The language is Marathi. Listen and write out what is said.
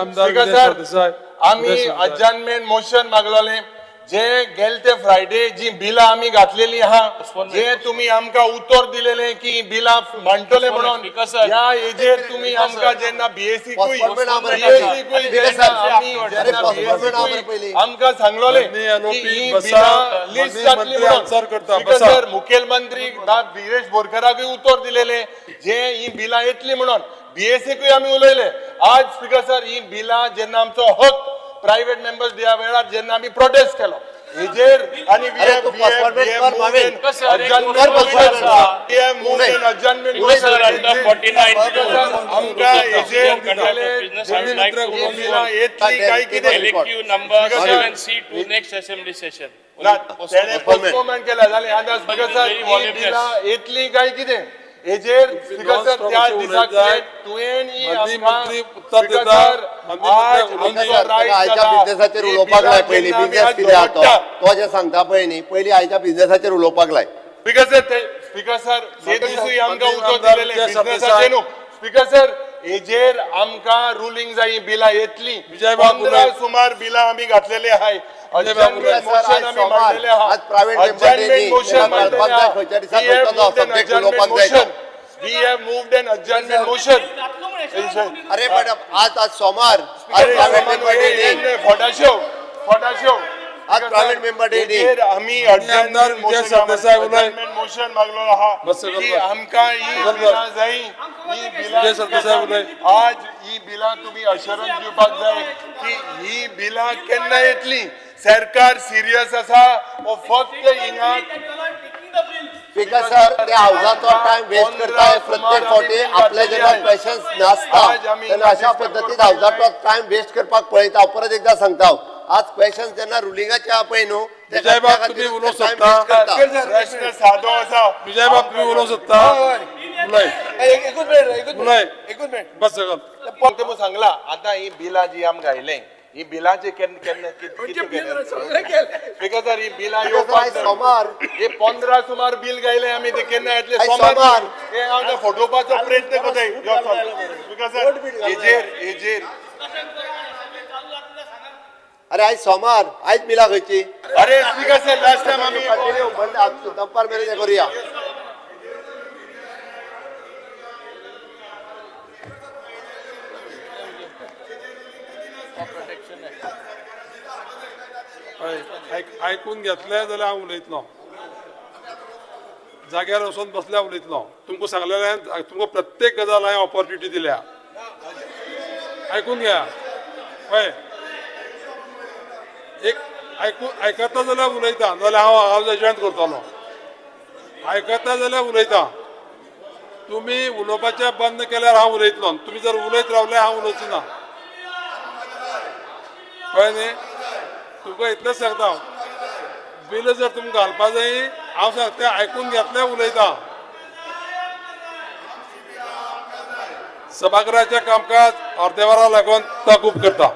आम्ही अजमेंट मोशन मागलेले जे गेलते फ्रायडे जी बिला आम्ही घातलेली आहा जे तुम्ही आमका उत्तर दिलेले की बिला मांडटले म्हणून या एजेर तुम्ही आमका जेन्ना बीएससी कुई आमका सांगलोले की ही बिला लिस्ट जातली म्हणून सर मुख्यमंत्री वीरेश बोरकराकूय उत्तर दिलेले जे ही बिला येतली म्हणून बीएससी आम्ही उलयले आज स्पीकर सर ही बिला जेन्ना आमचो हक प्रायव्हेट मेंबर्स दिया वेळार जेन्ना आम्ही प्रोटेस्ट केलो हेजेर आणि पोस्टपोनमेंट केला जाले आतां स्पीकर सर ही बिला येतली काय कितें हेजेर स्पीकर सर त्या दिसाक तुवें मंत्री उत्तर देता आज आमचो राईट आयच्या बिझनेसाचेर उलोवपाक लाय पयली बिझनेस कितें आहा तो जे सांगता पळय न्ही पयली आयच्या बिझनेसाचेर उलोवपाक लाय स्पीकर सर हे दिसूय आमकां उत्तर दिलेले बिझनेसाचेर न्हू स्पीकर सर हेजेर आमकां रुलींग जाय बिलां येतली 15 सुमार बिलां आमी घातलेले आहाय अजमेंट मोशन आमी मांडलेले आहा adjournment motion we have moved an adjournment motion अरे मॅडम आज सोमवार आज प्रायव्हेट मेंबर डे हेजेर आमी अजमेंट मोशन मागलो आहा की आमकां ही बिलां जाय ही बिलां आज ही बिलां तुम्ही अश्योरन्स दिवपाक जाय की ही बिलां केन्ना येतली सरकार सिरियस आसा वो फक्त हिंगा स्पीकर सर ते हाऊसाचो टाइम वेस्ट करताय प्रत्येक फावटी आपले जेन्ना पेशन्स नासता तेन्ना अशा पद्दतीन हाऊसाचो टाइम वेस्ट करपाक पळयता परत एकदा सांगता आज क्वेश्चन जेन्ना रुलिंगाचे आहा पळय न्हू विजय बाब तुम्ही उलोवंक शकता प्रश्न सादो आसा विजय बाब तुम्ही उलोवंक शकता एकूच मिनिट बस सगळं सांगला आता ही बिलां जी आम घायले ही बिलांचे केन्ना स्पीकर सर ही बिलां येवपाक सोमार हे 15 सुमार बिल गायले आमी ते केन्ना येतले सोमार हे आमकां फटोवपाचो प्रयत्न करताय स्पीकर सर हेजेर अरे आज सोमार आज बिला खंयची अरे स्पीकर सर लास्ट टाइम आमी दनपार मेरेन करूया ऐकून घेतले जाल्यार हांव उलयतलो जाग्यार वचून बसल्यार उलयतलो तुमकां सांगलेलें तुमकां प्रत्येक गजाल हांवें ऑपॉर्च्युनिटी दिल्या आयकून घ्या हय एक आयकता जाल्यार उलयता नाल्यार हांव जजमेंट करतलो आयकता जाल्यार उलयता तुमी उलोवपाचें बंद केल्यार हांव उलयतलो तुमी जर उलयत रावले हांव उलोवचो ना कळ्ळें न्ही तुमकां इतलेंच सांगता बिल जर तुमकां घालपा जाय हांव सांगता आयकून घेतलें उलयता सभागृहाचें कामकाज अर्दे वरा लागून तहकूब करता